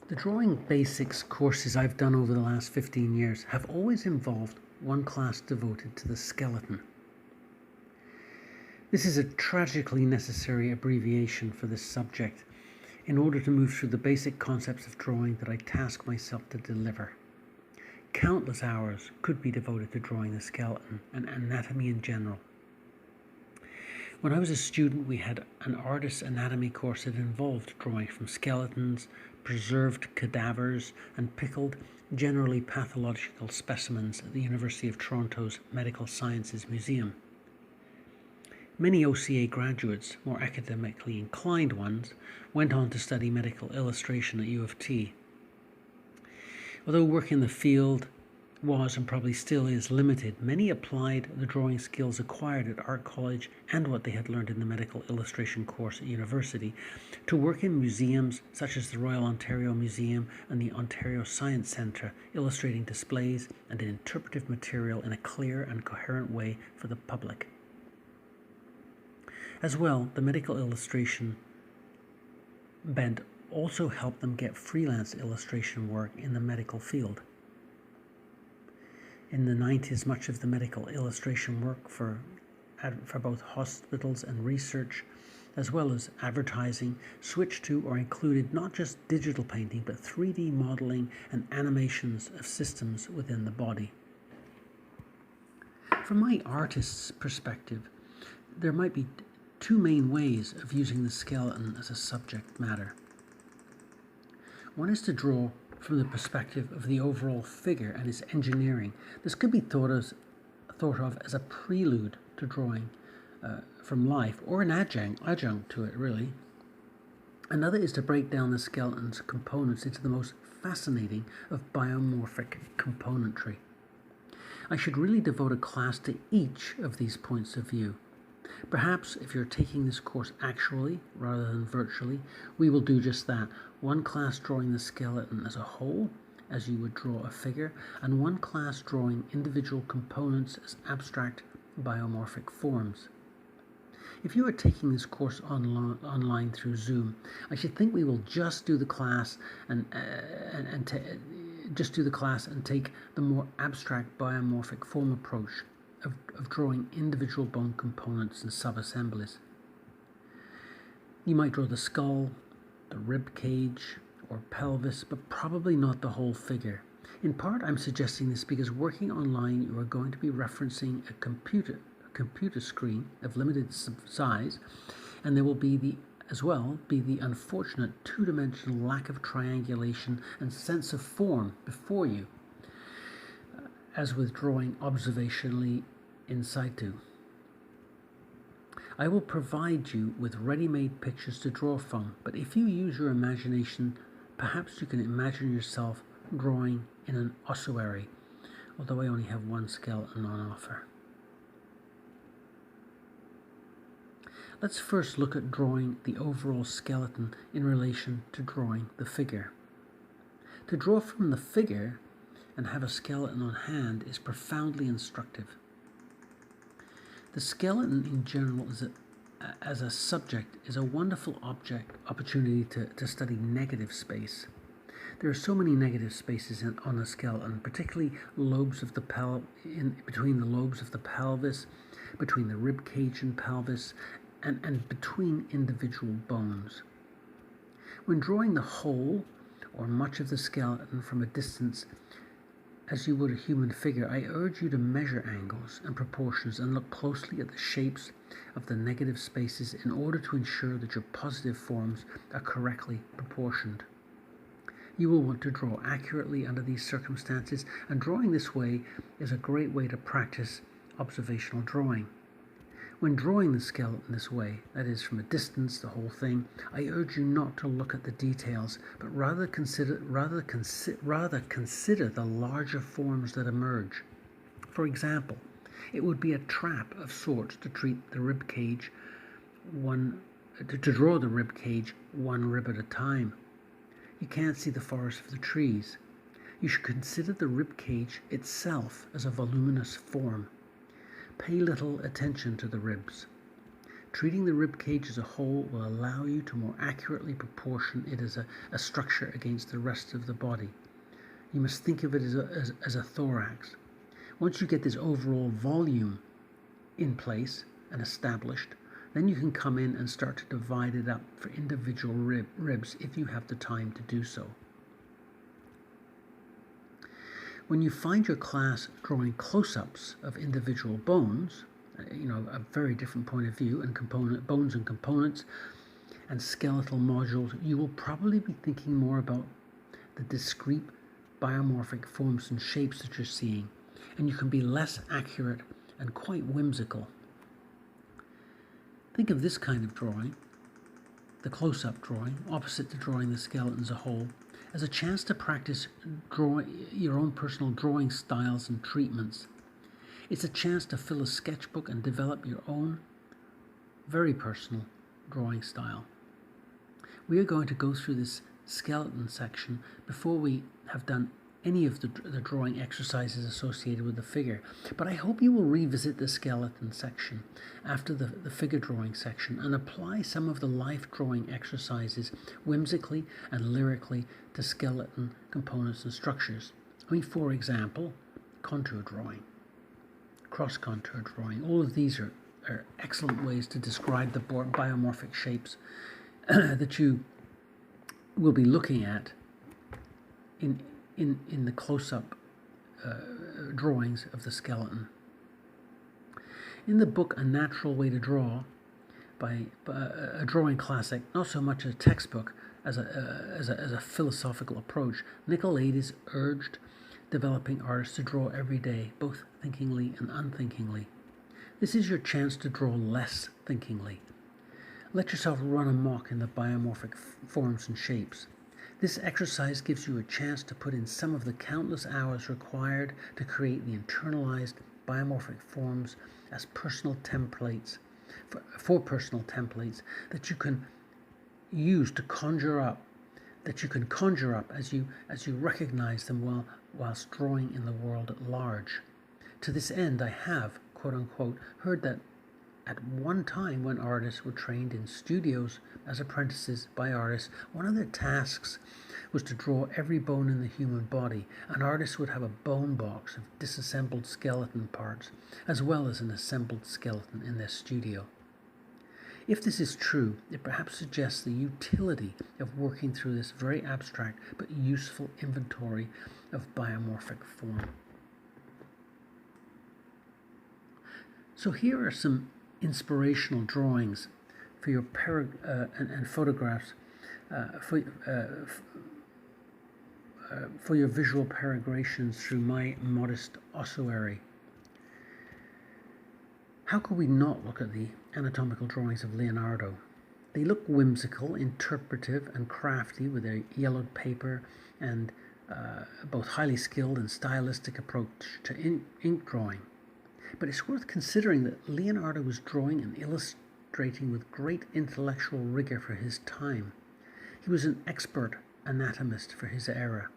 The drawing basics courses I've done over the last 15 years have always involved one class devoted to the skeleton. This is a tragically necessary abbreviation for this subject in order to move through the basic concepts of drawing that I task myself to deliver. Countless hours could be devoted to drawing the skeleton and anatomy in general. When I was a student, we had an artist's anatomy course that involved drawing from skeletons, preserved cadavers, and pickled, generally pathological specimens at the University of Toronto's Medical Sciences Museum. Many OCA graduates, more academically inclined ones, went on to study medical illustration at U of T. Although work in the field was and probably still is limited, many applied the drawing skills acquired at art college and what they had learned in the medical illustration course at university to work in museums such as the Royal Ontario Museum and the Ontario Science Centre, illustrating displays and interpretive material in a clear and coherent way for the public. As well, the medical illustration bent also helped them get freelance illustration work in the medical field. In the 90s, much of the medical illustration work for both hospitals and research, as well as advertising, switched to or included not just digital painting, but 3D modeling and animations of systems within the body. From my artist's perspective, there might be two main ways of using the skeleton as a subject matter. One is to draw from the perspective of the overall figure and its engineering. This could be thought of as a prelude to drawing from life, or an adjunct to it, really. Another is to break down the skeleton's components into the most fascinating of biomorphic componentry. I should really devote a class to each of these points of view. Perhaps if you're taking this course actually rather than virtually, we will do just that. One class drawing the skeleton as a whole, as you would draw a figure, and one class drawing individual components as abstract biomorphic forms. If you are taking this course online through Zoom, I should think we will just do the class and take the more abstract biomorphic form approach of drawing individual bone components and sub-assemblies. You might draw the skull, the rib cage, or pelvis, but probably not the whole figure. In part, I'm suggesting this because working online, you are going to be referencing a computer screen of limited size, and there will be the unfortunate two-dimensional lack of triangulation and sense of form before you, as with drawing observationally in situ. I will provide you with ready-made pictures to draw from, but if you use your imagination, perhaps you can imagine yourself drawing in an ossuary, although I only have one skeleton on offer. Let's first look at drawing the overall skeleton in relation to drawing the figure. To draw from the figure and have a skeleton on hand is profoundly instructive. The skeleton in general as a subject is a wonderful opportunity to study negative space. There are so many negative spaces on a skeleton, particularly lobes of the between the lobes of the pelvis, between the rib cage and pelvis, and between individual bones. When drawing the whole or much of the skeleton from a distance, as you would a human figure, I urge you to measure angles and proportions and look closely at the shapes of the negative spaces in order to ensure that your positive forms are correctly proportioned. You will want to draw accurately under these circumstances, and drawing this way is a great way to practice observational drawing. When drawing the skeleton this way, that is from a distance, the whole thing, I urge you not to look at the details, but rather consider the larger forms that emerge. For example, it would be a trap of sorts to treat the rib cage to draw the rib cage one rib at a time. You can't see the forest for the trees. You should consider the rib cage itself as a voluminous form. Pay little attention to the ribs. Treating the rib cage as a whole will allow you to more accurately proportion it as a structure against the rest of the body. You must think of it as a thorax. Once you get this overall volume in place and established, then you can come in and start to divide it up for individual ribs if you have the time to do so. When you find your class drawing close-ups of individual bones, a very different point of view, and bones and components and skeletal modules, you will probably be thinking more about the discrete biomorphic forms and shapes that you're seeing, and you can be less accurate and quite whimsical. Think of this kind of drawing, the close-up drawing, opposite to drawing the skeleton as a whole, as a chance to practice your own personal drawing styles and treatments. It's a chance to fill a sketchbook and develop your own very personal drawing style. We are going to go through this skeleton section before we have done any of the drawing exercises associated with the figure, but I hope you will revisit the skeleton section after the figure drawing section and apply some of the life drawing exercises whimsically and lyrically to skeleton components and structures. For example, contour drawing, cross contour drawing. All of these are excellent ways to describe the biomorphic shapes that you will be looking at in the close-up drawings of the skeleton. In the book A Natural Way to Draw, by a drawing classic, not so much a textbook as a philosophical approach, Nicolaides urged developing artists to draw every day, both thinkingly and unthinkingly. This is your chance to draw less thinkingly. Let yourself run amok in the biomorphic forms and shapes. This exercise gives you a chance to put in some of the countless hours required to create the internalized biomorphic forms as personal templates, for personal templates that you can use to conjure up, as you recognize them whilst drawing in the world at large. To this end, I have, quote unquote, heard that at one time when artists were trained in studios as apprentices by artists, one of their tasks was to draw every bone in the human body. An artist would have a bone box of disassembled skeleton parts, as well as an assembled skeleton in their studio. If this is true, it perhaps suggests the utility of working through this very abstract but useful inventory of biomorphic form. So here are some inspirational drawings for your and photographs for your visual peregrinations through my modest ossuary. How could we not look at the anatomical drawings of Leonardo? They look whimsical, interpretive, and crafty with their yellowed paper and both highly skilled and stylistic approach to ink drawing. But it's worth considering that Leonardo was drawing and illustrating with great intellectual rigor for his time. He was an expert anatomist for his era.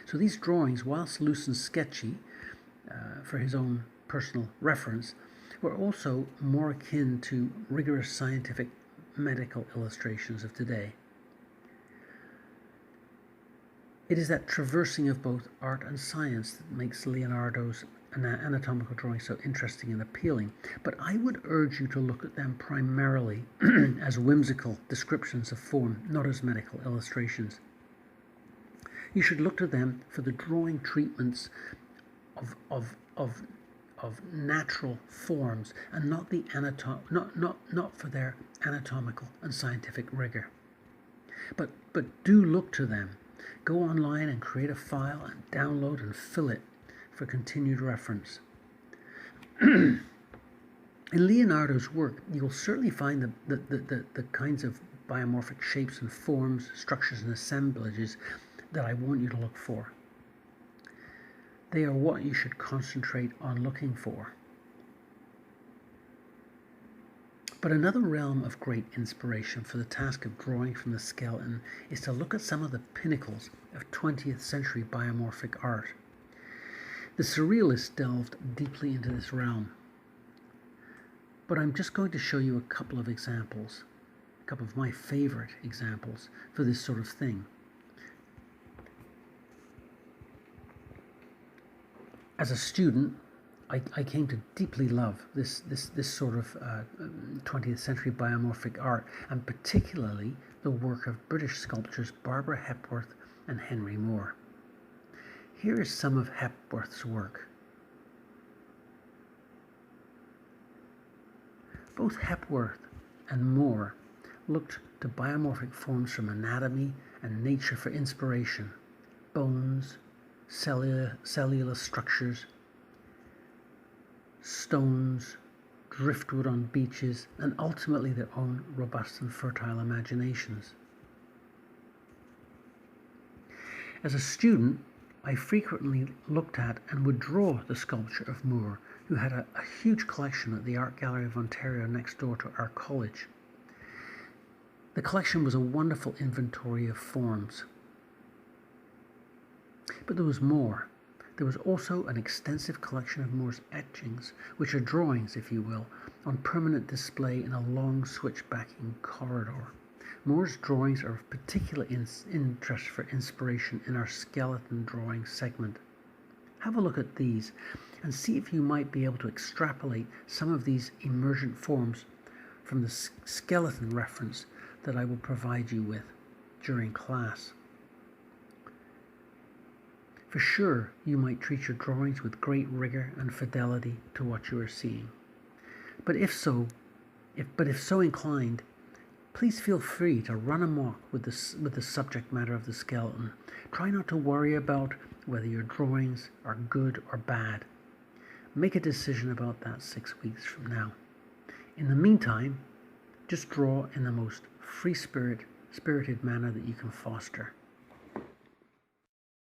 So these drawings, whilst loose and sketchy for his own personal reference, were also more akin to rigorous scientific medical illustrations of today. It is that traversing of both art and science that makes Leonardo's anatomical drawing so interesting and appealing, but I would urge you to look at them primarily as whimsical descriptions of form, not as medical illustrations. You should look to them for the drawing treatments of natural forms, and not the not for their anatomical and scientific rigor. But do look to them. Go online and create a file and download and fill it for continued reference. In Leonardo's work, you'll certainly find the kinds of biomorphic shapes and forms, structures and assemblages that I want you to look for. They are what you should concentrate on looking for. But another realm of great inspiration for the task of drawing from the skeleton is to look at some of the pinnacles of 20th century biomorphic art. The Surrealists delved deeply into this realm. But I'm just going to show you a couple of examples, a couple of my favorite examples for this sort of thing. As a student, I came to deeply love this sort of 20th century biomorphic art, and particularly the work of British sculptors Barbara Hepworth and Henry Moore. Here is some of Hepworth's work. Both Hepworth and Moore looked to biomorphic forms from anatomy and nature for inspiration: bones, cellular structures, stones, driftwood on beaches, and ultimately their own robust and fertile imaginations. As a student, I frequently looked at and would draw the sculpture of Moore, who had a huge collection at the Art Gallery of Ontario next door to our college. The collection was a wonderful inventory of forms. But there was more. There was also an extensive collection of Moore's etchings, which are drawings, if you will, on permanent display in a long switchbacking corridor. Moore's drawings are of particular interest for inspiration in our skeleton drawing segment. Have a look at these and see if you might be able to extrapolate some of these emergent forms from the skeleton reference that I will provide you with during class. For sure, you might treat your drawings with great rigor and fidelity to what you are seeing. But if so inclined, please feel free to run amok with the subject matter of the skeleton. Try not to worry about whether your drawings are good or bad. Make a decision about that 6 weeks from now. In the meantime, just draw in the most free-spirited manner that you can foster.